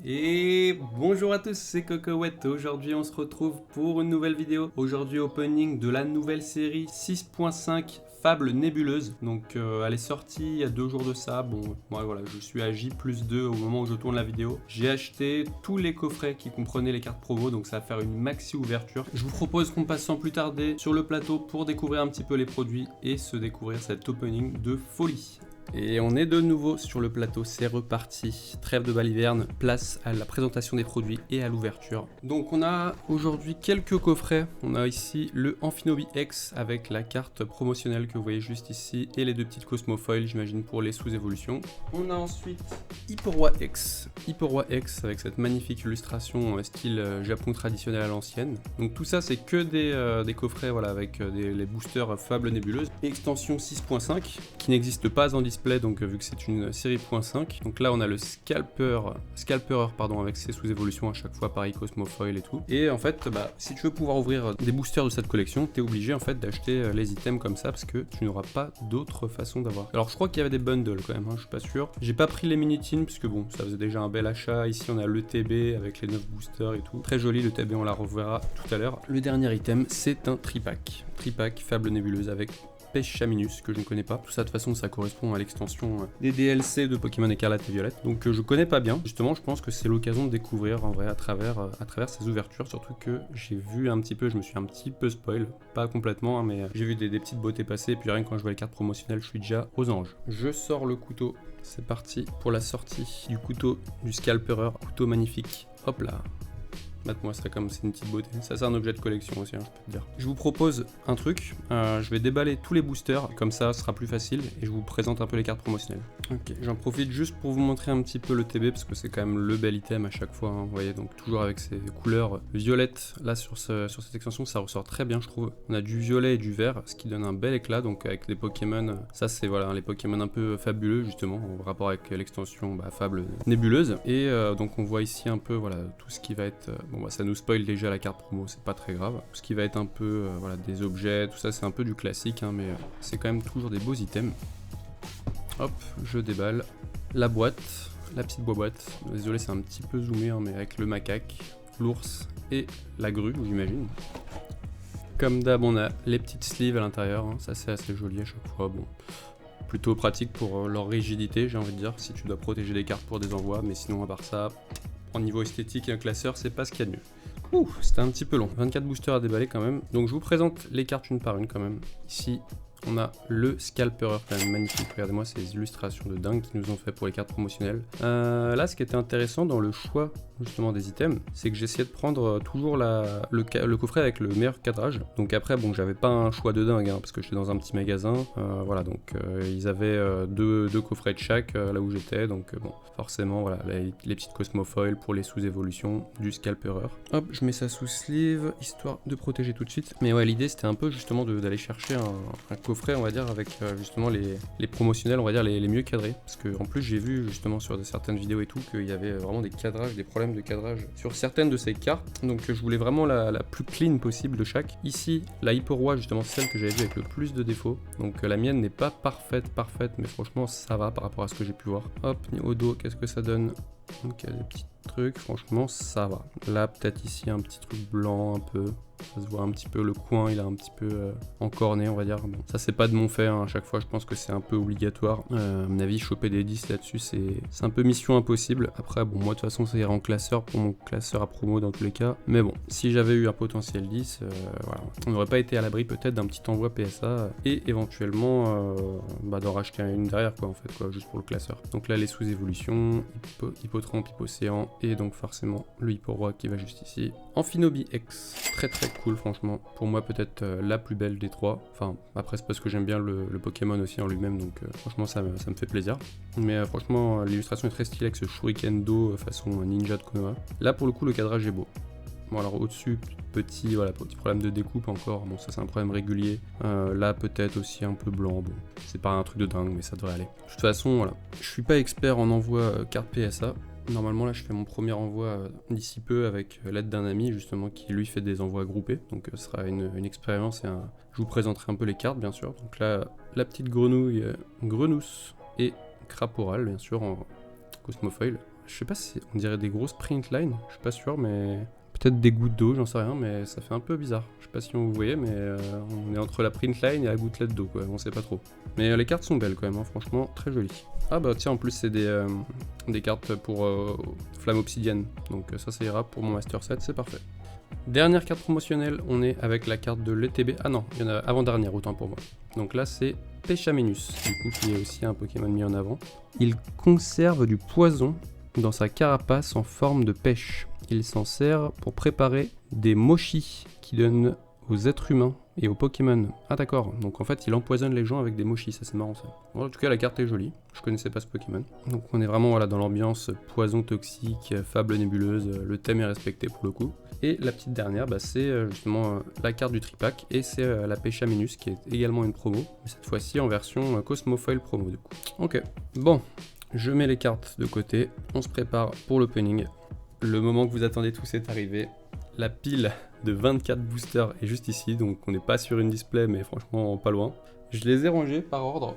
Et bonjour à tous, c'est Cocoette. Aujourd'hui on se retrouve pour une nouvelle vidéo. Aujourd'hui opening de la nouvelle série 6.5 Fable Nébuleuse. Donc elle est sortie il y a 2 jours de ça. Bon, moi voilà, je suis à J+2 au moment où je tourne la vidéo. J'ai acheté tous les coffrets qui comprenaient les cartes promo, donc ça va faire une maxi ouverture. Je vous propose qu'on passe sans plus tarder sur le plateau pour découvrir un petit peu les produits et se découvrir cet opening de folie. Et on est de nouveau sur le plateau, c'est reparti. Trêve de baliverne, place à la présentation des produits et à l'ouverture. Donc on a aujourd'hui quelques coffrets. On a ici le Amphinobi X avec la carte promotionnelle que vous voyez juste ici et les 2 petites Cosmofoils, j'imagine pour les sous-évolutions. On a ensuite Hyperroi X. Hyperroi X avec cette magnifique illustration style Japon traditionnel à l'ancienne. Donc tout ça c'est que des coffrets voilà, avec les boosters Fable Nébuleuse. Extension 6.5 qui n'existe pas en display, donc vu que c'est une série .5. Donc là on a le Scalperer avec ses sous-évolutions à chaque fois, pareil Cosmofoil et tout. Et en fait si tu veux pouvoir ouvrir des boosters de cette collection, t'es obligé en fait d'acheter les items comme ça parce que tu n'auras pas d'autre façon d'avoir. Alors je crois qu'il y avait des bundles quand même, je suis pas sûr. J'ai pas pris les mini-tins puisque bon ça faisait déjà un bel achat. Ici on a l'ETB avec les 9 boosters et tout. Très joli l'ETB, on la reverra tout à l'heure. Le dernier item c'est un tripack. Tripack Fable Nébuleuse avec Pêche Chaminus que je ne connais pas. Tout ça de toute façon ça correspond à l'extension des DLC de Pokémon Écarlate et Violette. Donc je connais pas bien. Justement je pense que c'est l'occasion de découvrir en vrai à travers ces ouvertures. Surtout que j'ai vu un petit peu, je me suis un petit peu spoil. Pas complètement mais j'ai vu des petites beautés passer. Et puis rien que quand je vois les cartes promotionnelles je suis déjà aux anges. Je sors le couteau. C'est parti pour la sortie du couteau du Scalperer. Couteau magnifique. Hop là. Mate-moi ça comme c'est une petite beauté. Ça c'est un objet de collection aussi, je peux te dire. Je vous propose un truc. Je vais déballer tous les boosters. Comme ça, ce sera plus facile. Et je vous présente un peu les cartes promotionnelles. Ok, j'en profite juste pour vous montrer un petit peu le TB. Parce que c'est quand même le bel item à chaque fois. Vous voyez, donc toujours avec ces couleurs violettes. Là, sur cette extension, ça ressort très bien, je trouve. On a du violet et du vert. Ce qui donne un bel éclat. Donc avec des Pokémon. Ça, c'est voilà, les Pokémon un peu fabuleux, justement. En rapport avec l'extension Fable Nébuleuse. Et donc on voit ici un peu voilà, tout ce qui va être... Bon ça nous spoil déjà la carte promo, c'est pas très grave. Ce qui va être un peu voilà, des objets, tout ça c'est un peu du classique, mais c'est quand même toujours des beaux items. Hop, je déballe la boîte, la petite boîte. Désolé c'est un petit peu zoomé, mais avec le macaque, l'ours et la grue, j'imagine. Comme d'hab on a les petites sleeves à l'intérieur, ça c'est assez joli à chaque fois. Bon, plutôt pratique pour leur rigidité j'ai envie de dire, si tu dois protéger les cartes pour des envois, mais sinon à part ça... En niveau esthétique et un classeur, c'est pas ce qu'il y a de mieux. Ouh, c'était un petit peu long. 24 boosters à déballer quand même. Donc je vous présente les cartes une par une quand même. Ici, on a le Scalperer, quand même magnifique. Regardez-moi ces illustrations de dingue qu'ils nous ont fait pour les cartes promotionnelles. Là, ce qui était intéressant dans le choix justement des items, c'est que j'essayais de prendre toujours le coffret avec le meilleur cadrage. Donc après, bon, j'avais pas un choix de dingue, parce que j'étais dans un petit magasin. Voilà, donc ils avaient deux coffrets de chaque là où j'étais. Donc bon, forcément, voilà, les petites Cosmofoils pour les sous-évolutions du Scalperer. Hop, je mets ça sous sleeve, histoire de protéger tout de suite. Mais ouais, l'idée c'était un peu justement d'aller chercher un coffret, on va dire, avec justement les promotionnels, on va dire, les mieux cadrés. Parce que en plus, j'ai vu justement sur certaines vidéos et tout qu'il y avait vraiment des cadrages, des problèmes de cadrage sur certaines de ces cartes. Donc je voulais vraiment la plus clean possible de chaque. Ici, la Hyperroi, justement, c'est celle que j'avais vue avec le plus de défauts. Donc la mienne n'est pas parfaite, mais franchement, ça va par rapport à ce que j'ai pu voir. Hop, au dos, qu'est-ce que ça donne? Donc il y a des petits trucs, franchement, ça va. Là, peut-être ici, un petit truc blanc un peu. Ça se voit un petit peu, le coin il a un petit peu encorné, on va dire. Bon, ça c'est pas de mon fait, à chaque fois je pense que c'est un peu obligatoire. À mon avis, choper des 10 là-dessus c'est un peu mission impossible. Après bon, moi de toute façon ça ira en classeur pour mon classeur à promo dans tous les cas. Mais bon, si j'avais eu un potentiel 10, voilà, on n'aurait pas été à l'abri peut-être d'un petit envoi PSA et éventuellement d'en racheter une derrière quoi en fait, quoi, juste pour le classeur. Donc là les sous-évolutions, Hippotrampe, Hippocéan et donc forcément le Hyperroi qui va juste ici. Amphinobi X, très cool franchement, pour moi peut-être la plus belle des trois, enfin après c'est parce que j'aime bien le Pokémon aussi en lui-même, donc franchement ça me fait plaisir, mais franchement l'illustration est très stylée avec ce shuriken d'eau façon ninja de Konoha. Là pour le coup le cadrage est beau. Bon alors au-dessus, petit problème de découpe encore, bon ça c'est un problème régulier, là peut-être aussi un peu blanc, bon c'est pas un truc de dingue mais ça devrait aller. De toute façon voilà, je suis pas expert en envoi carte PSA. Normalement là je fais mon premier envoi d'ici peu avec l'aide d'un ami justement qui lui fait des envois groupés, donc ce sera une expérience et je vous présenterai un peu les cartes bien sûr. Donc là la petite grenouille Grenousse et Craporal bien sûr en Cosmofoil. Je sais pas si on dirait des grosses print lines, je suis pas sûr, mais peut-être des gouttes d'eau, j'en sais rien, mais ça fait un peu bizarre. Je sais pas si vous voyez, mais on est entre la print line et la gouttelette d'eau, quoi, on sait pas trop. Mais les cartes sont belles quand même, hein, franchement, très jolies. Ah bah tiens, en plus c'est des cartes pour Flamme Obsidienne, donc ça ira pour mon Master Set, c'est parfait. Dernière carte promotionnelle, on est avec la carte de l'ETB. Ah non, il y en a avant-dernière, autant pour moi. Donc là, c'est Pechaminus, du coup, qui est aussi un Pokémon mis en avant. Il conserve du poison dans sa carapace en forme de pêche. Il s'en sert pour préparer des mochis qui donnent aux êtres humains et aux Pokémon. Ah d'accord, donc en fait il empoisonne les gens avec des mochis, ça c'est marrant ça. Bon, en tout cas la carte est jolie, je connaissais pas ce Pokémon. Donc on est vraiment voilà, dans l'ambiance poison toxique, fable nébuleuse, le thème est respecté pour le coup. Et la petite dernière, bah, c'est justement la carte du tripack et c'est la Pechaminus qui est également une promo, mais cette fois-ci en version Cosmofoil promo du coup. Ok, bon, je mets les cartes de côté, on se prépare pour l'opening. Le moment que vous attendez tous est arrivé. La pile de 24 boosters est juste ici, donc on n'est pas sur une display, mais franchement pas loin. Je les ai rangés par ordre,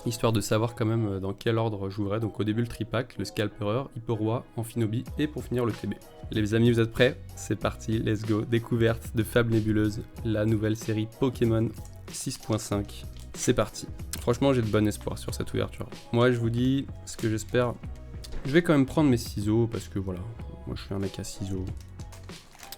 histoire de savoir quand même dans quel ordre j'ouvrais. Donc au début le tripack, le scalperer, Hyperroi, Amphinobi et pour finir le TB. Les amis, vous êtes prêts? C'est parti, let's go. Découverte de Fable Nébuleuse, la nouvelle série Pokémon 6.5. C'est parti. Franchement, j'ai de bon espoir sur cette ouverture. Moi, je vous dis ce que j'espère. Je vais quand même prendre mes ciseaux parce que voilà, moi je suis un mec à ciseaux.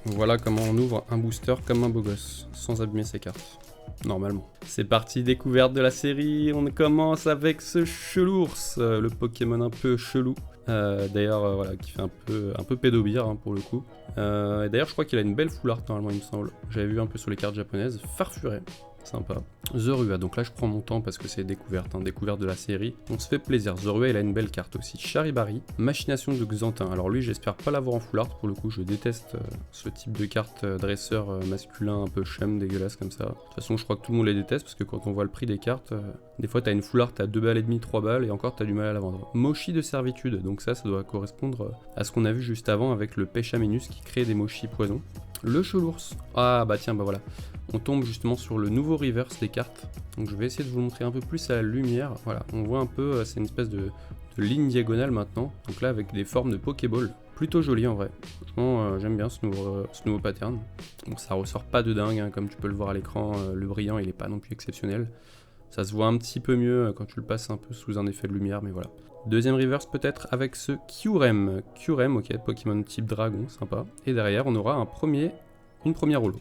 Voilà comment on ouvre un booster comme un beau gosse, sans abîmer ses cartes, normalement. C'est parti, découverte de la série, on commence avec ce Chelours, le Pokémon un peu chelou. D'ailleurs, voilà, qui fait un peu pédobire hein, pour le coup. Et d'ailleurs, je crois qu'il a une belle full art normalement, il me semble. J'avais vu un peu sur les cartes japonaises, Farfuré. Sympa. Zorua, donc là je prends mon temps parce que c'est découverte, hein, découverte de la série. On se fait plaisir. Zorua, il a une belle carte aussi. Charibari, Machination de Xantin. Alors lui, j'espère pas l'avoir en full art pour le coup. Je déteste ce type de carte dresseur masculin un peu chum, dégueulasse comme ça. De toute façon, je crois que tout le monde les déteste parce que quand on voit le prix des cartes, des fois t'as une full art à 2 balles et demi, 3 balles et encore t'as du mal à la vendre. Mochi de servitude, donc ça doit correspondre à ce qu'on a vu juste avant avec le Pechaminus qui crée des mochis poison. Le Chelours. Ah bah tiens, bah voilà. On tombe justement sur le nouveau reverse des cartes. Donc je vais essayer de vous montrer un peu plus à la lumière. Voilà, on voit un peu, c'est une espèce de ligne diagonale maintenant. Donc là avec des formes de Pokéball. Plutôt joli en vrai. Franchement, j'aime bien ce nouveau pattern. Bon, ça ressort pas de dingue, hein, comme tu peux le voir à l'écran. Le brillant, il est pas non plus exceptionnel. Ça se voit un petit peu mieux quand tu le passes un peu sous un effet de lumière, mais voilà. Deuxième reverse peut-être avec ce Kyurem. Kyurem, ok, Pokémon type dragon, sympa. Et derrière, on aura une première holo.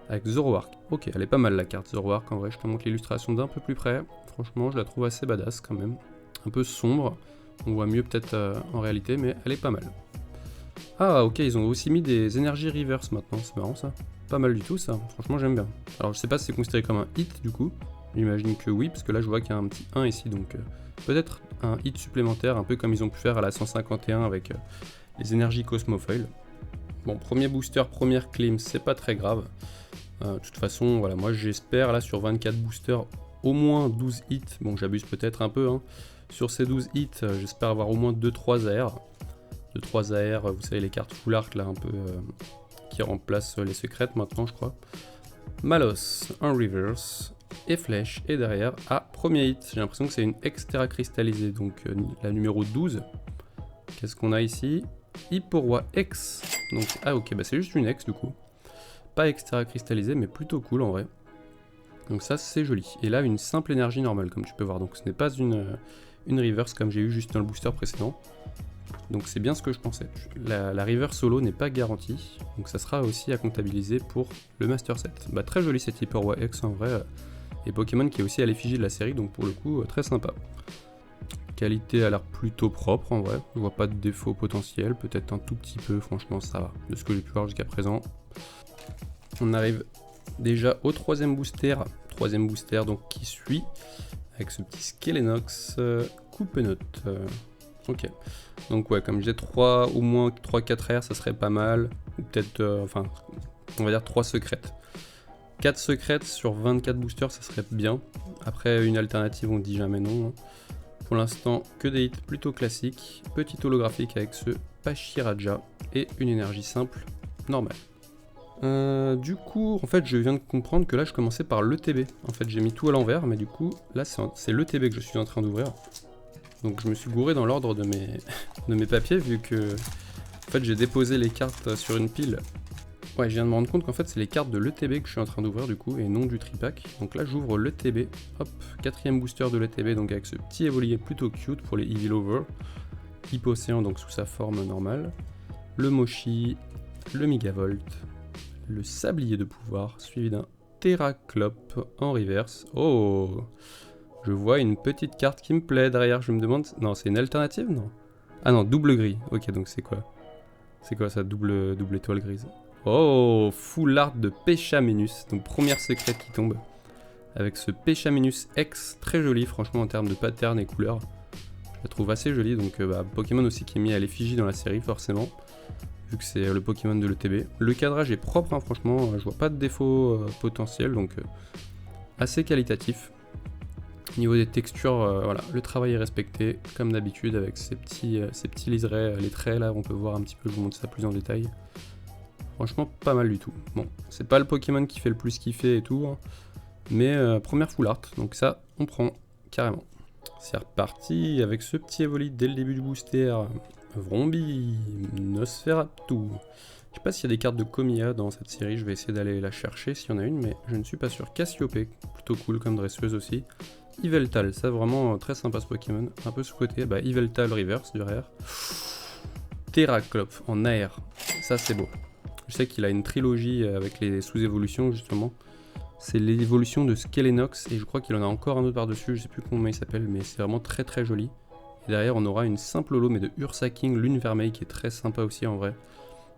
Avec Zoroark. Ok, elle est pas mal la carte Zoroark, en vrai, je te montre l'illustration d'un peu plus près. Franchement, je la trouve assez badass quand même. Un peu sombre, on voit mieux peut-être en réalité, mais elle est pas mal. Ah ok, ils ont aussi mis des énergies reverse maintenant, c'est marrant ça. Pas mal du tout ça, franchement j'aime bien. Alors je sais pas si c'est considéré comme un hit du coup, j'imagine que oui, parce que là je vois qu'il y a un petit 1 ici, donc peut-être un hit supplémentaire, un peu comme ils ont pu faire à la 151 avec les énergies Cosmofoil. Bon, premier booster, première clim, c'est pas très grave. De toute façon, voilà, moi j'espère là sur 24 boosters au moins 12 hits. Bon, j'abuse peut-être un peu. Hein. Sur ces 12 hits, j'espère avoir au moins 2-3 AR. 2-3 AR, vous savez, les cartes full art là un peu qui remplacent les secrètes maintenant, je crois. Malos, un reverse et flèche. Et derrière, premier hit. J'ai l'impression que c'est une extra cristallisée, donc la numéro 12. Qu'est-ce qu'on a ici? Hyperroi X. Donc, ok, bah c'est juste une X du coup. Pas extra cristallisé, mais plutôt cool en vrai. Donc ça c'est joli. Et là une simple énergie normale comme tu peux voir. Donc ce n'est pas une reverse comme j'ai eu juste dans le booster précédent. Donc c'est bien ce que je pensais. La reverse solo n'est pas garantie. Donc ça sera aussi à comptabiliser pour le Master Set. Bah très joli cet Hyperroi X en vrai. Et Pokémon qui est aussi à l'effigie de la série. Donc pour le coup très sympa. Qualité a l'air plutôt propre en vrai. Je vois pas de défaut potentiel. Peut-être un tout petit peu, franchement ça va. De ce que j'ai pu voir jusqu'à présent. On arrive déjà au troisième booster donc qui suit avec ce petit Skelenox Coupenote. Ok, donc ouais, comme j'ai au moins 3-4 R, ça serait pas mal, ou peut-être, enfin, on va dire 3 secrètes. 4 secrètes sur 24 boosters, ça serait bien. Après, une alternative, on dit jamais non. Pour l'instant, que des hits plutôt classiques, petit holographique avec ce Pachiraja et une énergie simple normale. Du coup, en fait, je viens de comprendre que là, je commençais par l'ETB. En fait, j'ai mis tout à l'envers, mais du coup, là, c'est l'ETB que je suis en train d'ouvrir. Donc je me suis gouré dans l'ordre de mes papiers vu que en fait j'ai déposé les cartes sur une pile. Ouais, je viens de me rendre compte qu'en fait c'est les cartes de l'ETB que je suis en train d'ouvrir du coup et non du tripack. Donc là j'ouvre l'ETB, hop, 4ème booster de l'ETB, donc avec ce petit évolier plutôt cute pour les Evil Over. Hypocéan donc sous sa forme normale, le Moshi, le Megavolt, le Sablier de pouvoir suivi d'un Terraclope en reverse. Oh, je vois une petite carte qui me plaît derrière, je me demande... Non, c'est une alternative, non? Ah non, double gris. Ok, donc c'est quoi? C'est quoi ça, double étoile grise? Oh, full art de Pechamenus, donc première secrète qui tombe. Avec ce Pechamenus X, très joli franchement en termes de pattern et couleurs. Je la trouve assez jolie, donc Pokémon aussi qui est mis à l'effigie dans la série forcément. Vu que c'est le Pokémon de l'ETB. Le cadrage est propre, hein, franchement, je vois pas de défaut potentiel, donc assez qualitatif. Niveau des textures, voilà, le travail est respecté, comme d'habitude, avec ces petits liserés, les traits là, on peut voir un petit peu, je vous montre ça plus en détail. Franchement, pas mal du tout. Bon, c'est pas le Pokémon qui fait le plus kiffer et tout, hein, mais première full art, donc ça, on prend carrément. C'est reparti avec ce petit Evoli dès le début du booster. Vrombi, Nosferatu. Je sais pas s'il y a des cartes de Komiya dans cette série, je vais essayer d'aller la chercher s'il y en a une, mais je ne suis pas sûr. Cassiope, plutôt cool comme dresseuse aussi. Yveltal, ça vraiment très sympa ce Pokémon. Un peu sous-côté, bah Yveltal reverse derrière. Terraclope en AR, ça c'est beau. Je sais qu'il a une trilogie avec les sous-évolutions justement. C'est l'évolution de Skelenox et je crois qu'il en a encore un autre par-dessus, je sais plus comment il s'appelle, mais c'est vraiment très très joli. Et derrière on aura une simple holo mais de Ursa King Lune Vermeille qui est très sympa aussi en vrai.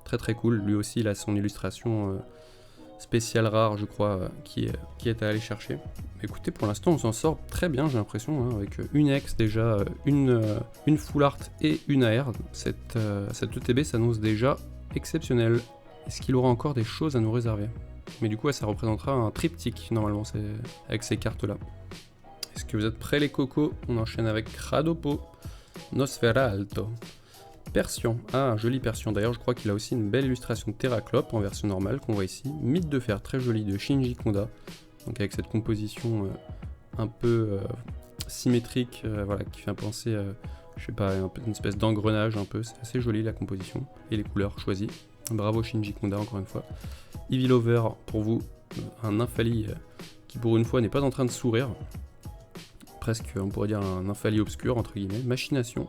Très très cool, lui aussi il a son illustration spéciale rare je crois qui est à aller chercher. Mais écoutez, pour l'instant on s'en sort très bien j'ai l'impression, hein, avec une X déjà, une full art et une AR. Cette ETB s'annonce déjà exceptionnelle. Est-ce qu'il aura encore des choses à nous réserver? Mais du coup, ouais, ça représentera un triptyque, normalement, avec ces cartes-là. Est-ce que vous êtes prêts, les cocos? On enchaîne avec Radopo, Nosferalto, Persian. Ah, joli Persian. D'ailleurs, je crois qu'il a aussi une belle illustration de Terraclope en version normale, qu'on voit ici. Mythe de fer, très joli, de Shinji Konda. Donc avec cette composition un peu symétrique, voilà, qui fait penser, je sais pas, une espèce d'engrenage un peu. C'est assez joli, la composition, et les couleurs choisies. Bravo Shinji Konda encore une fois. Evil Over pour vous, un Nymphali qui pour une fois n'est pas en train de sourire. Presque on pourrait dire un Nymphali obscur entre guillemets. Machination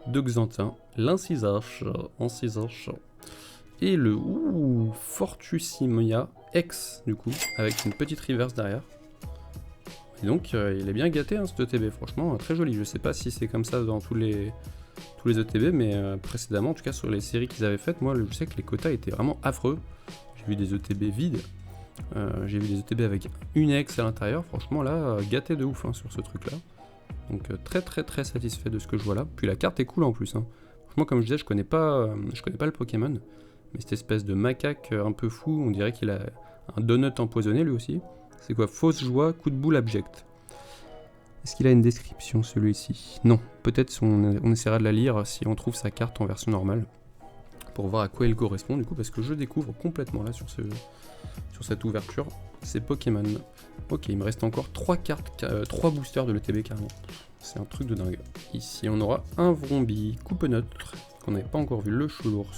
de Xantin, l'Incisarche en Cisarche. Et le Fortussimia X du coup, avec une petite reverse derrière. Et donc il est bien gâté hein, cet ETB, franchement très joli. Je sais pas si c'est comme ça dans tous les ETB, mais précédemment, en tout cas sur les séries qu'ils avaient faites, moi je sais que les quotas étaient vraiment affreux. J'ai vu des ETB vides, j'ai vu des ETB avec une X à l'intérieur, franchement là, gâté de ouf hein, sur ce truc là. Donc très très très satisfait de ce que je vois là. Puis la carte est cool en plus. Hein. Franchement, comme je disais, je connais pas le Pokémon, mais cette espèce de macaque un peu fou, on dirait qu'il a un donut empoisonné lui aussi. C'est quoi? Fausse joie, coup de boule abject. Est-ce qu'il a une description celui-ci? Non, peut-être on essaiera de la lire si on trouve sa carte en version normale. Pour voir à quoi il correspond du coup, parce que je découvre complètement là sur cette ouverture, ces Pokémon. Ok, il me reste encore 3 cartes, 3 boosters de l'ETB carrément. C'est un truc de dingue. Ici on aura un Vrombi, coupe neutre, qu'on n'avait pas encore vu, le Choulours,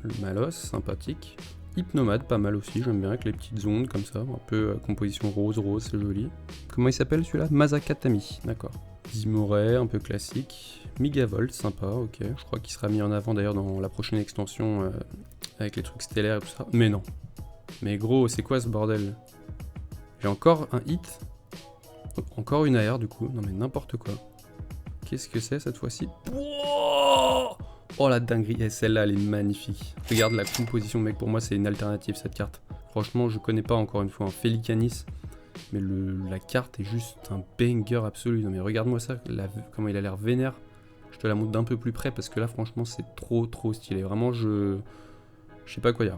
le Malos, sympathique. Hypnomade, pas mal aussi, j'aime bien avec les petites ondes comme ça, un peu composition rose, c'est joli. Comment il s'appelle celui-là? Mazakatami, d'accord. Zimoray, un peu classique. Megavolt, sympa, ok. Je crois qu'il sera mis en avant d'ailleurs dans la prochaine extension avec les trucs stellaires et tout ça. Mais non. Mais gros, c'est quoi ce bordel? J'ai encore un hit. Oh, encore une AR du coup, non mais n'importe quoi. Qu'est-ce que c'est cette fois-ci? Oh la dinguerie, et celle-là elle est magnifique. Regarde la composition mec, pour moi c'est une alternative cette carte. Franchement je connais pas encore une fois un Felicanis, mais la carte est juste un banger absolu. Non mais regarde-moi ça, comment il a l'air vénère. Je te la montre d'un peu plus près parce que là franchement c'est trop stylé. Vraiment je sais pas quoi dire.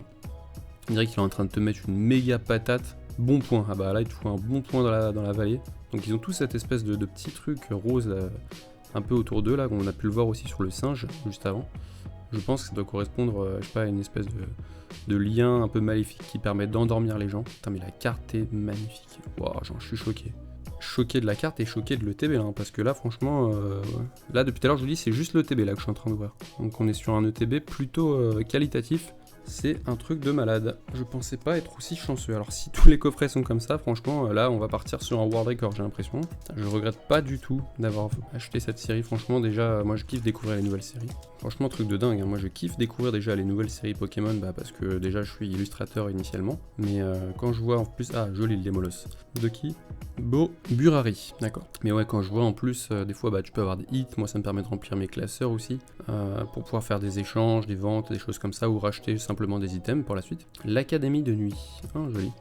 On dirait qu'il est en train de te mettre une méga patate. Bon point, ah bah là il te faut un bon point dans la vallée. Donc ils ont tous cette espèce de petit truc rose là, un peu autour d'eux là, on a pu le voir aussi sur le singe juste avant. Je pense que ça doit correspondre, je sais pas, à une espèce de lien un peu maléfique qui permet d'endormir les gens. Putain mais la carte est magnifique, waouh, j'en suis choqué. choqué de la carte et choqué de l'ETB là, hein, parce que là franchement, là depuis tout à l'heure je vous dis c'est juste l'ETB là que je suis en train d'ouvrir. Donc on est sur un ETB plutôt qualitatif. C'est un truc de malade. Je pensais pas être aussi chanceux. Alors si tous les coffrets sont comme ça, franchement, là on va partir sur un world record, j'ai l'impression. Je regrette pas du tout d'avoir acheté cette série. Franchement, déjà, moi je kiffe découvrir les nouvelles séries. Franchement, truc de dingue. Hein. Moi je kiffe découvrir déjà les nouvelles séries Pokémon, parce que déjà je suis illustrateur initialement. Mais quand je vois en plus... Ah, joli le Démolos. De qui? Burari, d'accord. Mais ouais, quand je vois en plus, des fois tu peux avoir des hits. Moi ça me permet de remplir mes classeurs aussi. Pour pouvoir faire des échanges, des ventes, des choses comme ça, ou racheter simplement des items pour la suite. L'Académie de nuit, joli.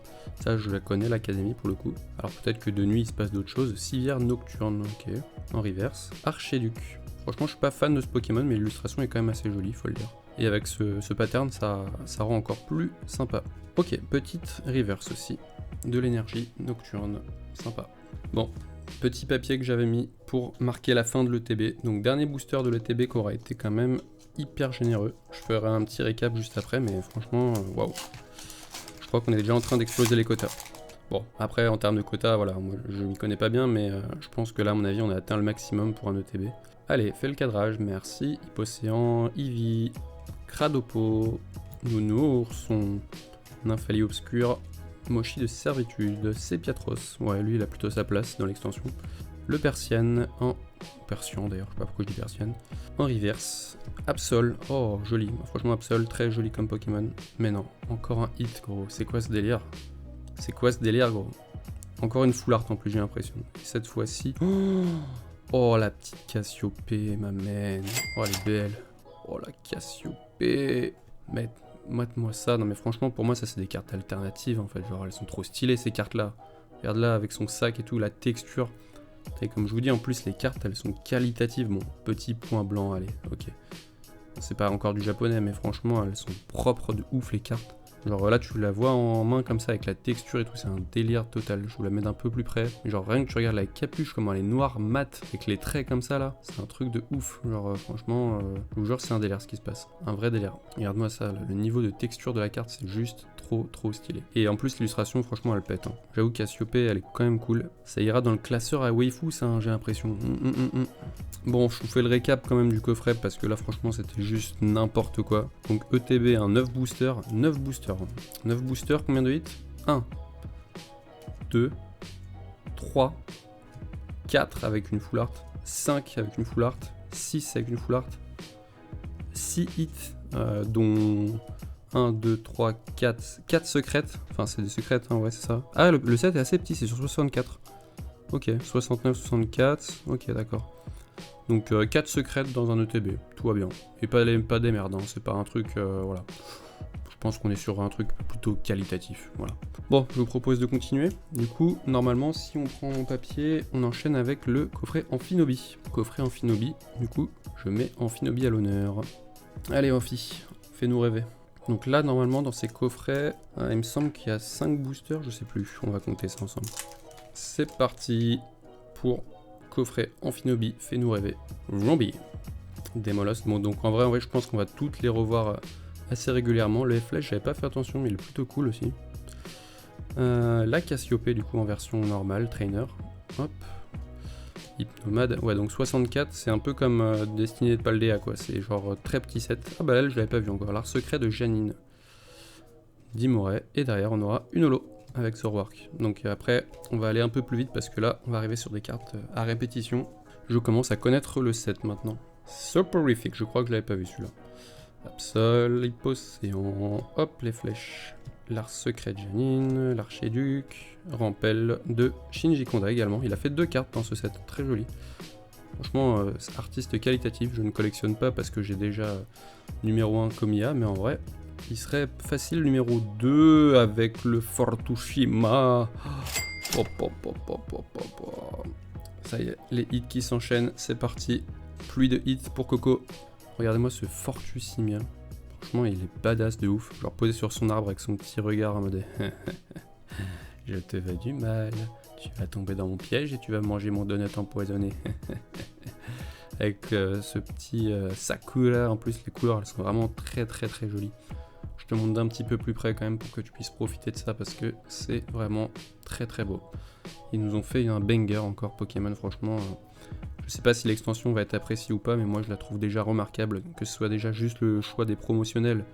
Ça je la connais, l'Académie pour le coup. Alors peut-être que de nuit il se passe d'autres choses. Civière nocturne, ok. En reverse. Archéduc. Franchement je suis pas fan de ce Pokémon, mais l'illustration est quand même assez jolie, faut le dire. Et avec ce pattern, ça rend encore plus sympa. Ok, petite reverse aussi. De l'énergie nocturne, sympa. Bon, petit papier que j'avais mis pour marquer la fin de l'ETB. Donc dernier booster de l'ETB qui aura été quand même hyper généreux. Je ferai un petit récap juste après, mais franchement, waouh. Je crois qu'on est déjà en train d'exploser les quotas. Bon, après en termes de quotas, voilà, moi je m'y connais pas bien, mais je pense que là, à mon avis, on a atteint le maximum pour un ETB. Allez, fais le cadrage, merci. Hypocéan, Eevee, Cradopo, Nounourson, Nymphalie Obscure, Mochi de Servitude, Sepiatros, ouais lui il a plutôt sa place dans l'extension. Le Persian en... Persian d'ailleurs, je sais pas pourquoi je dis Persian. En reverse, Absol, oh joli, franchement Absol, très joli comme Pokémon. Mais non, encore un hit gros, c'est quoi ce délire? C'est quoi ce délire gros? Encore une full art en plus j'ai l'impression. Cette fois-ci... Oh la petite Cassiopée, ma mène. Oh elle est belle. Oh la Cassiopée. Mate-moi ça. Non mais franchement pour moi ça c'est des cartes alternatives en fait. Genre elles sont trop stylées ces cartes là. Regarde là avec son sac et tout, la texture. Et comme je vous dis en plus les cartes elles sont qualitatives. Bon petit point blanc, allez ok. C'est pas encore du japonais mais franchement elles sont propres de ouf les cartes. Genre là tu la vois en main comme ça avec la texture et tout, c'est un délire total. Je vous la mets d'un peu plus près. Genre rien que tu regardes la capuche, comment elle est noire mat avec les traits comme ça là, c'est un truc de ouf. Genre franchement, je vous jure c'est un délire ce qui se passe. Un vrai délire. Regarde-moi ça, là. Le niveau de texture de la carte c'est juste trop stylé. Et en plus l'illustration franchement elle pète. Hein. J'avoue Cassiopée elle est quand même cool. Ça ira dans le classeur à waifu ça, hein, j'ai l'impression. Bon je vous fais le récap quand même du coffret parce que là franchement c'était juste n'importe quoi. Donc ETB un 9 boosters, 9 boosters. 9 boosters, combien de hits? 1, 2, 3, 4 avec une full art, 5 avec une full art, 6 avec une full art, 6 hits, dont 1, 2, 3, 4 secrètes. Enfin, c'est des secrètes, hein, ouais, c'est ça. Ah, le set est assez petit, c'est sur 64. Ok, 69, 64, ok, d'accord. Donc 4 secrètes dans un ETB, tout va bien. Et pas des merdes, hein, c'est pas un truc, voilà. Je pense qu'on est sur un truc plutôt qualitatif, voilà. Bon, je vous propose de continuer. Du coup, normalement, si on prend mon papier, on enchaîne avec le coffret Amphinobi. Coffret Amphinobi, du coup, je mets Amphinobi à l'honneur. Allez, Amphi, fais-nous rêver. Donc là, normalement, dans ces coffrets, il me semble qu'il y a 5 boosters, je sais plus, on va compter ça ensemble. C'est parti pour coffret Amphinobi, fais-nous rêver. Rombi. Démolos, bon, donc en vrai, je pense qu'on va toutes les revoir assez régulièrement. Le F-Flash, j'avais pas fait attention, mais il est plutôt cool aussi. La Cassiopée, du coup, en version normale, trainer. Hop. Hypnomade. Ouais, donc 64, c'est un peu comme Destinée de Paldea, quoi. C'est genre très petit set. Ah bah elle, je l'avais pas vu encore. L'art secret de Janine. Dimoret. Et derrière, on aura une holo avec Zorwark. Donc après, on va aller un peu plus vite parce que là, on va arriver sur des cartes à répétition. Je commence à connaître le set maintenant. Soporific, je crois que je l'avais pas vu celui-là. Absol, Hypocéan, hop les flèches, l'art secret de Janine, l'archéduc, Rampel de Shinji Konda également. Il a fait 2 cartes dans ce set, très joli. Franchement, artiste qualitatif, je ne collectionne pas parce que j'ai déjà numéro 1 Komiya, mais en vrai, il serait facile numéro 2 avec le Fortushima. Ça y est, les hits qui s'enchaînent, c'est parti. Pluie de hits pour Coco. Regardez-moi ce Fortusimia. Franchement, il est badass de ouf. Genre posé sur son arbre avec son petit regard en mode je te veux du mal. Tu vas tomber dans mon piège et tu vas manger mon donut empoisonné. Avec ce petit Sakura. En plus, les couleurs, elles sont vraiment très jolies. Je te montre d'un petit peu plus près quand même pour que tu puisses profiter de ça parce que c'est vraiment très très beau. Ils nous ont fait un banger encore Pokémon, franchement. Je sais pas si l'extension va être appréciée ou pas, mais moi je la trouve déjà remarquable, que ce soit déjà juste le choix des promotionnels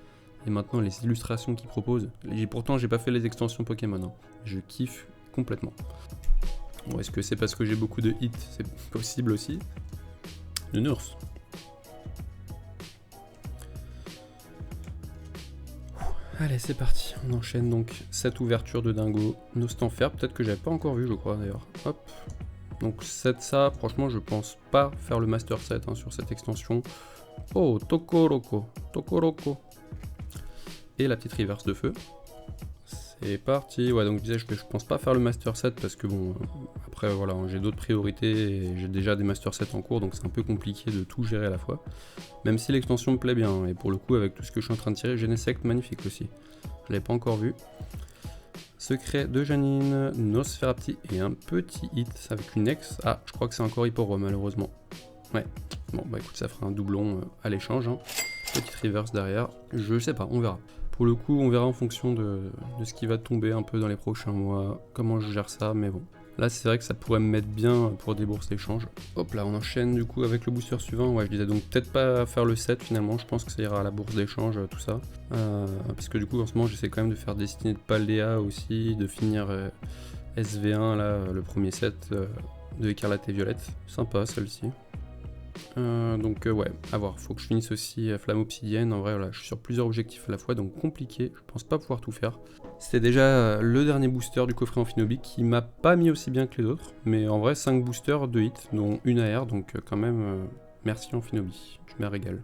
et maintenant les illustrations qu'ils proposent. Pourtant j'ai pas fait les extensions Pokémon, hein. Je kiffe complètement. Bon, est-ce que c'est parce que j'ai beaucoup de hits? C'est possible aussi. Le Nurse. Allez, c'est parti, on enchaîne donc cette ouverture de Dingo. Nostanfer, peut-être que j'avais pas encore vu, je crois d'ailleurs. Hop. Donc ça, franchement, je pense pas faire le Master Set sur cette extension. Oh, Tokoroko. Et la petite reverse de feu. C'est parti. Ouais, donc je disais que je pense pas faire le Master Set parce que bon, après voilà, j'ai d'autres priorités et j'ai déjà des Master Sets en cours, donc c'est un peu compliqué de tout gérer à la fois. Même si l'extension me plaît bien, et pour le coup, avec tout ce que je suis en train de tirer, Genesect magnifique aussi. Je l'avais pas encore vu. Secret de Janine, Nosferapti et un petit hit avec une ex. Ah, je crois que c'est encore Hipporo malheureusement. Ouais, bon bah écoute, ça fera un doublon à l'échange. Petite reverse derrière, je sais pas, on verra. Pour le coup, on verra en fonction de ce qui va tomber un peu dans les prochains mois, comment je gère ça, mais bon. Là, c'est vrai que ça pourrait me mettre bien pour des bourses d'échange. Hop là, on enchaîne du coup avec le booster suivant. Ouais, je disais donc peut-être pas faire le 7 finalement, je pense que ça ira à la bourse d'échange, tout ça. Parce que du coup, en ce moment, j'essaie quand même de faire Destinée de Paldea aussi, de finir SV1, là, le premier set de Écarlate et Violette. Sympa celle-ci. Ouais, à voir, faut que je finisse aussi Flamme Obsidienne. En vrai, voilà, je suis sur plusieurs objectifs à la fois, donc compliqué, je pense pas pouvoir tout faire. C'était déjà le dernier booster du coffret Amphinobique qui m'a pas mis aussi bien que les autres, mais en vrai 5 boosters, 2 hits, dont une AR, donc quand même merci Amphinobi, tu m'as régalé.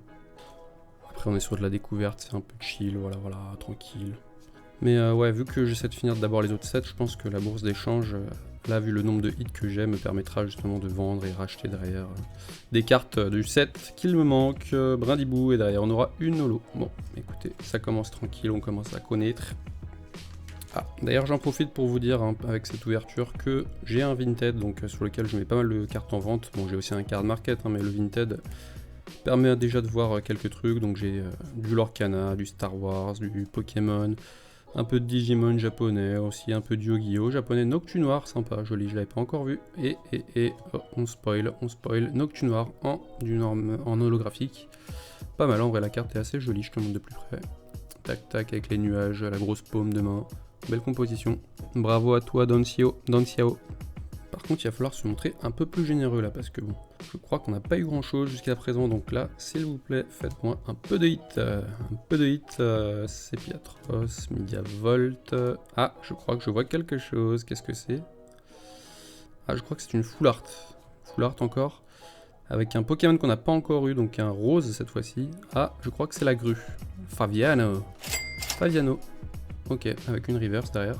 Après on est sur de la découverte, c'est un peu chill, voilà, tranquille. Mais ouais, vu que j'essaie de finir d'abord les autres sets, je pense que la bourse d'échange, là vu le nombre de hits que j'ai, me permettra justement de vendre et racheter derrière des cartes du set qu'il me manque, Brindibou, et derrière on aura une holo. Bon, écoutez, ça commence tranquille, on commence à connaître. Ah, d'ailleurs j'en profite pour vous dire avec cette ouverture que j'ai un Vinted donc sur lequel je mets pas mal de cartes en vente. Bon, j'ai aussi un card market, mais le Vinted permet déjà de voir quelques trucs. Donc j'ai du Lorcana, du Star Wars, du Pokémon, un peu de Digimon japonais, aussi un peu de Yu-Gi-Oh japonais, Noctunoir, sympa, joli, je l'avais pas encore vu. Et oh, on spoil, Noctunoir en holographique. Pas mal, en vrai la carte est assez jolie, je te montre de plus près. Tac tac avec les nuages, la grosse paume de main. Belle composition. Bravo à toi, Don Xiao. Par contre, il va falloir se montrer un peu plus généreux là, parce que bon, je crois qu'on n'a pas eu grand chose jusqu'à présent. Donc là, s'il vous plaît, faites-moi un peu de hit. Sepiatros, Mediavolt. Ah, je crois que je vois quelque chose. Qu'est-ce que c'est? Ah, je crois que c'est une full art. Full art encore. Avec un Pokémon qu'on n'a pas encore eu, donc un rose cette fois-ci. Ah, je crois que c'est la grue. Faviano. Ok, avec une reverse derrière.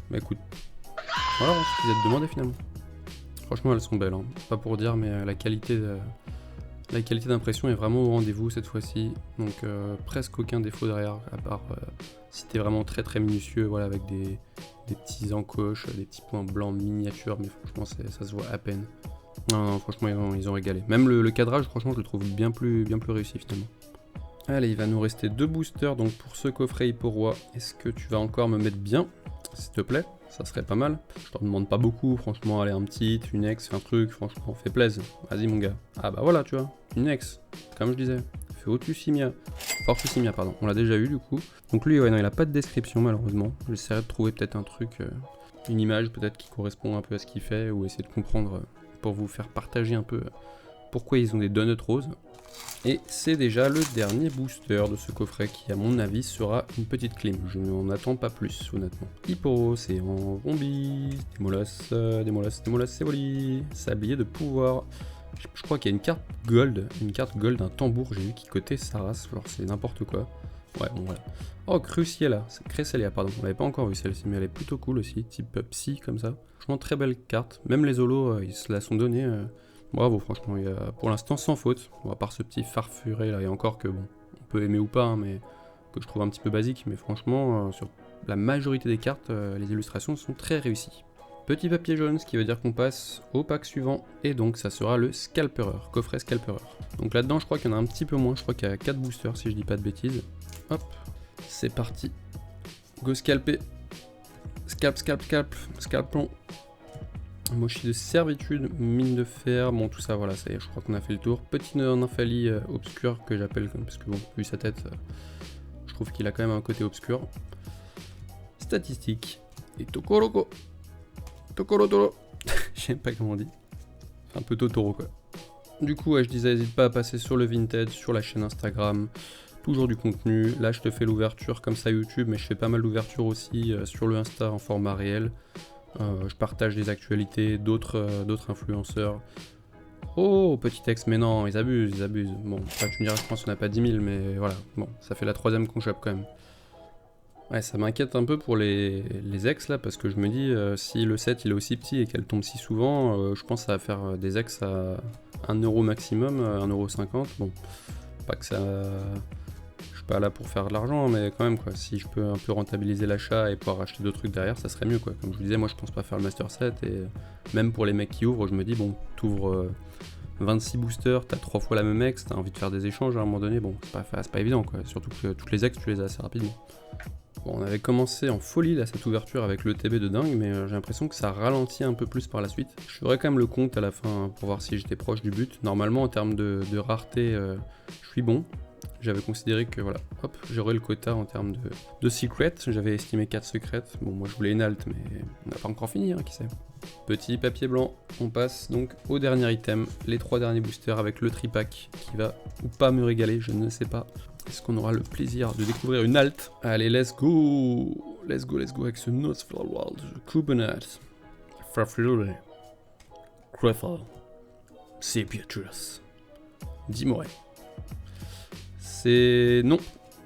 Bah écoute, voilà ce qui vous êtes demandé finalement. Franchement, elles sont belles, hein. Pas pour dire, mais la qualité d'impression est vraiment au rendez-vous cette fois-ci. Donc presque aucun défaut derrière, à part si t'es vraiment très très minutieux, voilà, avec des petits encoches, des petits points blancs miniatures, mais franchement ça se voit à peine. Non, franchement ils ont régalé. Même le cadrage, franchement je le trouve bien plus réussi finalement. Allez, il va nous rester 2 boosters, donc pour ce coffret Hipporoi, est-ce que tu vas encore me mettre bien, s'il te plaît? Ça serait pas mal. Je t'en demande pas beaucoup, franchement, allez, un petit, une ex, un truc, franchement, fais plaisir. Vas-y mon gars. Ah bah voilà, tu vois, une ex, comme je disais. Fortussimia, pardon, on l'a déjà eu du coup. Donc lui, ouais, non, il a pas de description malheureusement. J'essaierai de trouver peut-être un truc, une image peut-être qui correspond un peu à ce qu'il fait, ou essayer de comprendre pour vous faire partager un peu pourquoi ils ont des donuts roses. Et c'est déjà le dernier booster de ce coffret qui à mon avis sera une petite clim, je n'en attends pas plus honnêtement. Hippo, c'est en zombie, Démolas, Sévoli, Sablier de pouvoir. Je crois qu'il y a une carte gold d'un tambour, j'ai vu qui cotait Saras, alors c'est n'importe quoi. Ouais, bon voilà. Oh, Cruciella, c'est Cresselia, pardon, on l'avait pas encore vu celle-ci, mais elle est plutôt cool aussi, type psy comme ça. Franchement, très belle carte, même les holos, ils se la sont donnés. Bravo, franchement, il y a pour l'instant sans faute, bon, à part ce petit farfuré là, et encore que bon, on peut aimer ou pas, hein, mais que je trouve un petit peu basique, mais franchement, sur la majorité des cartes, les illustrations sont très réussies. Petit papier jaune, ce qui veut dire qu'on passe au pack suivant, et donc ça sera le Scalperer, coffret Scalperer. Donc là-dedans, je crois qu'il y en a un petit peu moins, je crois qu'il y a 4 boosters si je dis pas de bêtises. Hop, C'est parti. Go scalper. Scalpons. Mochi de servitude, mine de fer, bon tout ça voilà, ça y est, je crois qu'on a fait le tour. Petit nymphalie obscur que j'appelle, parce que bon, vu sa tête, je trouve qu'il a quand même un côté obscur. Statistique. Et Tokoroko. Tokorotoro. Je sais pas comment on dit. Un peu Totoro quoi. Du coup, ouais, je disais, n'hésite pas à passer sur le Vinted, sur la chaîne Instagram. Toujours du contenu. Là, je te fais l'ouverture comme ça YouTube, mais je fais pas mal d'ouvertures aussi sur le Insta en format réel. Je partage des actualités d'autres influenceurs. Oh, petit texte, mais non, ils abusent. Bon, tu me diras, je pense qu'on n'a pas 10 000, mais voilà. Bon, ça fait la 3e qu'on chope quand même. Ouais, ça m'inquiète un peu pour les ex là, parce que je me dis, si le set il est aussi petit et qu'elle tombe si souvent, je pense que ça va faire des ex à 1€ maximum, 1,50€. Bon, pas que ça... Je suis pas là pour faire de l'argent, mais quand même quoi, si je peux un peu rentabiliser l'achat et pouvoir acheter d'autres trucs derrière, ça serait mieux quoi. Comme je vous disais, moi je pense pas faire le master set, et même pour les mecs qui ouvrent, je me dis bon, t'ouvres 26 boosters, t'as 3 fois la même ex, t'as envie de faire des échanges à un moment donné, bon, c'est pas évident quoi, surtout que toutes les ex tu les as assez rapidement. Bon, on avait commencé en folie là cette ouverture avec le TB de dingue, mais j'ai l'impression que ça ralentit un peu plus par la suite. Je ferai quand même le compte à la fin pour voir si j'étais proche du but. Normalement en termes de rareté, je suis bon. J'avais considéré que voilà, hop, j'aurais le quota en termes de secrets. J'avais estimé 4 secrets. Bon, moi je voulais une alt, mais on n'a pas encore fini, hein, qui sait. Petit papier blanc, on passe donc au dernier item, les 3 derniers boosters avec le tripack qui va ou pas me régaler, je ne sais pas. Est-ce qu'on aura le plaisir de découvrir une alt? Allez, let's go avec ce Nosferworld, Kubernetes, Farflure, Crefel, Sepiatrus, Dimore. C'est... non.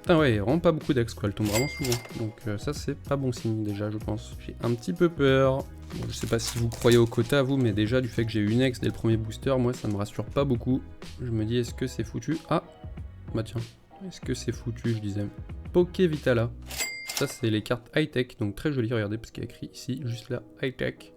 Putain ouais, vraiment pas beaucoup d'ex quoi, elle tombe vraiment souvent. Donc ça c'est pas bon signe déjà je pense. J'ai un petit peu peur. Bon, je sais pas si vous croyez au quota vous, mais déjà du fait que j'ai eu une ex dès le premier booster, moi ça me rassure pas beaucoup. Je me dis est-ce que c'est foutu? Ah, bah tiens, est-ce que c'est foutu je disais. Poké Vitala. Ça c'est les cartes high-tech, donc très joli, regardez parce qu'il y a écrit ici, juste là, high-tech.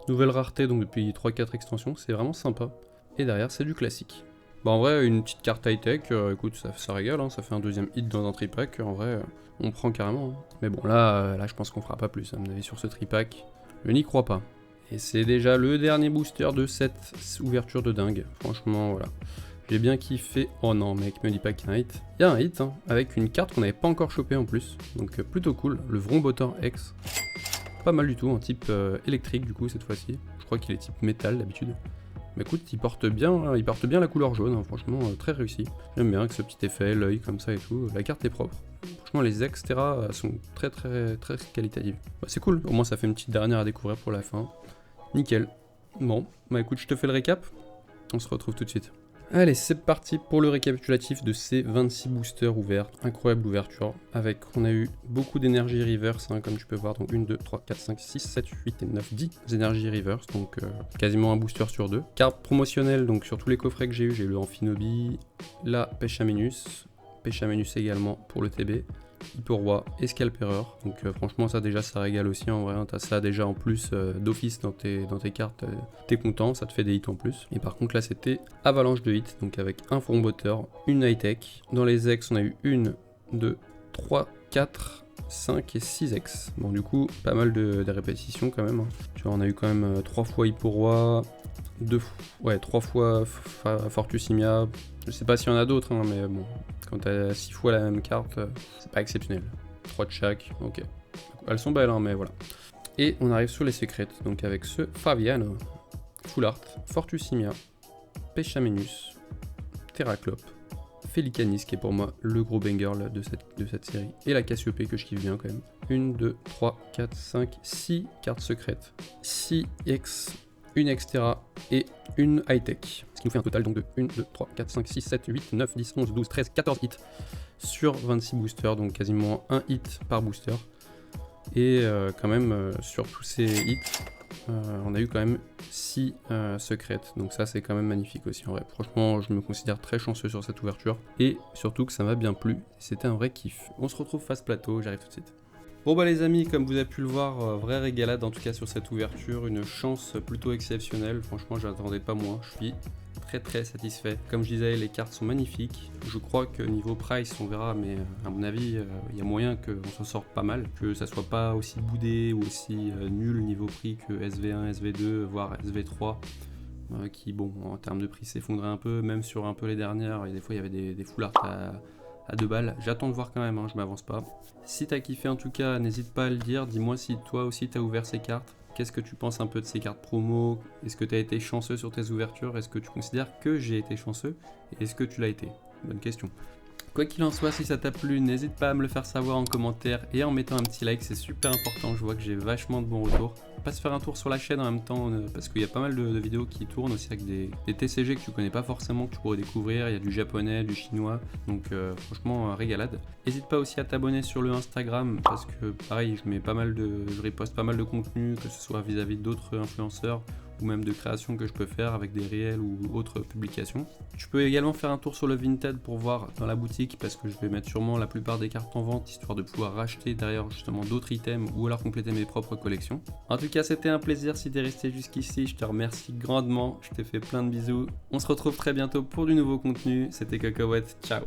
Nouvelle rareté donc depuis 3-4 extensions, c'est vraiment sympa. Et derrière c'est du classique. Bah en vrai, une petite carte high-tech, écoute, ça régale, hein, ça fait un 2e hit dans un tripack, en vrai, on prend carrément. Hein. Mais bon, là je pense qu'on fera pas plus, à mon avis, sur ce tripack. Je n'y crois pas. Et c'est déjà le dernier booster de cette ouverture de dingue. Franchement, voilà. J'ai bien kiffé. Oh non, mec, me dis pas qu'il y a un hit. Il y a un hit, hein, avec une carte qu'on n'avait pas encore chopée en plus. Donc plutôt cool, le Vrombotor X. Pas mal du tout, en type électrique du coup, cette fois-ci. Je crois qu'il est type métal d'habitude. Mais écoute, il porte bien la couleur jaune, hein, franchement, très réussi. J'aime bien avec ce petit effet, l'œil comme ça et tout. La carte est propre. Franchement, les extras sont très qualitatives. Bah, c'est cool, au moins ça fait une petite dernière à découvrir pour la fin. Nickel. Bon, bah écoute, je te fais le récap. On se retrouve tout de suite. Allez, c'est parti pour le récapitulatif de ces 26 boosters ouverts. Incroyable ouverture. Avec, on a eu beaucoup d'énergie reverse, hein, comme tu peux voir. Donc 1, 2, 3, 4, 5, 6, 7, 8 et 9, 10 énergies reverse. Donc quasiment un booster sur 2. Carte promotionnelle, donc sur tous les coffrets que j'ai eu le Amphinobi, la Pêche-à-Ménus également pour le TB. Hyperroi et Scalpereur, donc franchement ça déjà ça régale aussi en vrai, hein. T'as ça déjà en plus d'office dans tes cartes, t'es content, ça te fait des hits en plus. Et par contre là c'était avalanche de hits, donc avec un Vrombotor, une high-tech. Dans les ex on a eu 1, 2, 3, 4, 5 et 6 ex. Bon du coup pas mal de répétitions quand même, hein. Tu vois on a eu quand même 3 fois Hyperroi, 3 fois Fortusimia. Je sais pas s'il y en a d'autres, hein, mais bon, quand t'as 6 fois la même carte, c'est pas exceptionnel. 3 de chaque, ok. Elles sont belles, hein, mais voilà. Et on arrive sur les secrets, donc avec ce Fabiano, Full Art, Fortusimia, Pêche-à-Ménus, Terraclope, Felicanis, qui est pour moi le gros banger là, de cette série, et la Cassiope que je kiffe bien quand même. 1, 2, 3, 4, 5, 6 cartes secrètes, 6 X, une extra et une high-tech. Ce qui nous fait un total donc de 1, 2, 3, 4, 5, 6, 7, 8, 9, 10, 11, 12, 13, 14 hits sur 26 boosters, donc quasiment un hit par booster. Et quand même, sur tous ces hits, on a eu quand même 6 secrètes. Donc ça, c'est quand même magnifique aussi en vrai. Franchement, je me considère très chanceux sur cette ouverture. Et surtout que ça m'a bien plu. C'était un vrai kiff. On se retrouve face plateau, j'arrive tout de suite. Bon bah les amis, comme vous avez pu le voir, vraie régalade en tout cas sur cette ouverture, une chance plutôt exceptionnelle, franchement j'attendais pas moins, je suis très satisfait. Comme je disais, les cartes sont magnifiques. Je crois que niveau price, on verra, mais à mon avis, il y a moyen qu'on s'en sorte pas mal, que ça soit pas aussi boudé ou aussi nul niveau prix que SV1, SV2, voire SV3. Qui, bon, en termes de prix s'effondrait un peu, même sur un peu les dernières, et des fois il y avait des full art à 2 balles. J'attends de voir quand même, hein, je m'avance pas. Si t'as kiffé en tout cas, n'hésite pas à le dire, dis-moi si toi aussi t'as ouvert ces cartes. Qu'est-ce que tu penses un peu de ces cartes promo? Est-ce que t'as été chanceux sur tes ouvertures? Est-ce que tu considères que j'ai été chanceux? Et est-ce que tu l'as été? Bonne question. Quoi qu'il en soit, si ça t'a plu, n'hésite pas à me le faire savoir en commentaire et en mettant un petit like, c'est super important, je vois que j'ai vachement de bons retours. Pas se faire un tour sur la chaîne en même temps, parce qu'il y a pas mal de vidéos qui tournent aussi avec des TCG que tu connais pas forcément, que tu pourrais découvrir, il y a du japonais, du chinois, donc franchement régalade. N'hésite pas aussi à t'abonner sur le Instagram, parce que pareil, je reposte pas mal de contenu, que ce soit vis-à-vis d'autres influenceurs, ou même de créations que je peux faire avec des réels ou autres publications. Tu peux également faire un tour sur le Vinted pour voir dans la boutique, parce que je vais mettre sûrement la plupart des cartes en vente, histoire de pouvoir racheter derrière justement d'autres items ou alors compléter mes propres collections. En tout cas, c'était un plaisir. Si t'es resté jusqu'ici, je te remercie grandement, je te fais plein de bisous. On se retrouve très bientôt pour du nouveau contenu. C'était Cocoette, ciao.